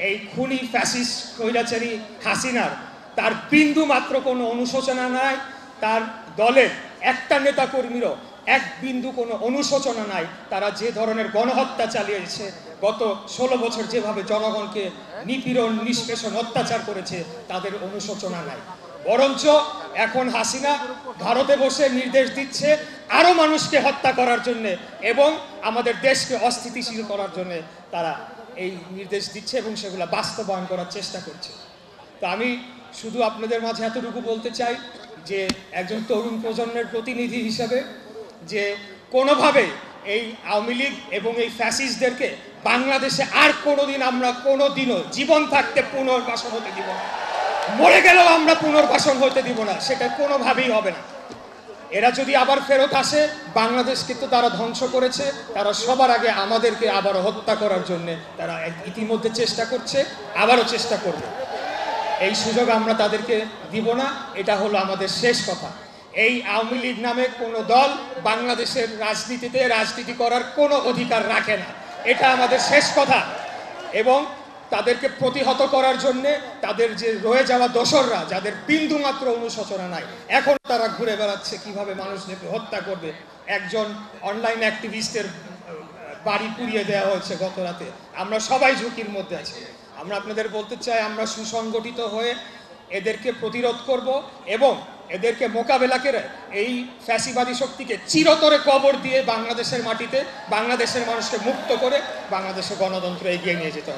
এই খুনি ফ্যাসিস্ট স্বৈরাচারী হাসিনার তার বিন্দু মাত্র কোনো অনুশোচনা নাই, তার দলের একটা নেতা কর্মীরও এক বিন্দু কোনো অনুশোচনা নাই। তারা যে ধরনের গণহত্যা চালিয়েছে, গত 16 বছর যেভাবে জনগণকে নিপীড়ন নিষ্পেষণ অত্যাচার করেছে, তাদের অনুশোচনা নাই। বরঞ্চ এখন হাসিনা ভারতে বসে নির্দেশ দিচ্ছে আরো মানুষকে হত্যা করার জন্য এবং আমাদের দেশকে অস্থিতিশীল করার জন্য তারা এই নির্দেশ দিচ্ছে এবং সেগুলো বাস্তবায়ন করার চেষ্টা করছে। তো আমি শুধু আপনাদের মাঝে এতটুকু বলতে চাই যে একজন তরুণ প্রজন্মের প্রতিনিধি হিসাবে যে কোনোভাবে এই আওয়ামী লীগ এবং এই ফ্যাসিস্টদেরকে বাংলাদেশে আর কোনোদিন আমরা কোনোদিনও জীবন থাকতে পুনর্বাসন হতে দিব না, মরে গেলেও আমরা পুনর্বাসন হতে দিব না, সেটা কোনোভাবেই হবে না। এরা যদি আবার ফেরত আসে, বাংলাদেশকে তো তারা ধ্বংস করেছে, তারা সবার আগে আমাদেরকে আবারও হত্যা করার জন্য তারা ইতিমধ্যে চেষ্টা করছে, আবারও চেষ্টা করবে। এই সুযোগ আমরা তাদেরকে দিব না, এটা হলো আমাদের শেষ কথা। এই আওয়ামী লীগ নামে কোনো দল বাংলাদেশের রাজনীতিতে রাজনীতি করার কোনো অধিকার রাখে না, এটা আমাদের শেষ কথা। এবং তাদেরকে প্রতিহত করার জন্যে তাদের যে রয়ে যাওয়া দোসররা, যাদের বিন্দু মাত্র অনুশোচনা নাই, এখন তারা ঘুরে বেড়াচ্ছে কিভাবে মানুষদেরকে হত্যা করবে। একজন অনলাইন অ্যাক্টিভিস্টের বাড়ি পুড়িয়ে দেওয়া হয়েছে গত রাতে। আমরা সবাই ঝুঁকির মধ্যে আছি। আমরা আপনাদের বলতে চাই, আমরা সুসংগঠিত হয়ে এদেরকে প্রতিরোধ করব এবং এদেরকে মোকাবেলা করে এই ফ্যাসিবাদী শক্তিকে চিরতরে কবর দিয়ে বাংলাদেশের মাটিতে বাংলাদেশের মানুষকে মুক্ত করে বাংলাদেশের গণতন্ত্র এগিয়ে নিয়ে যেতে হবে।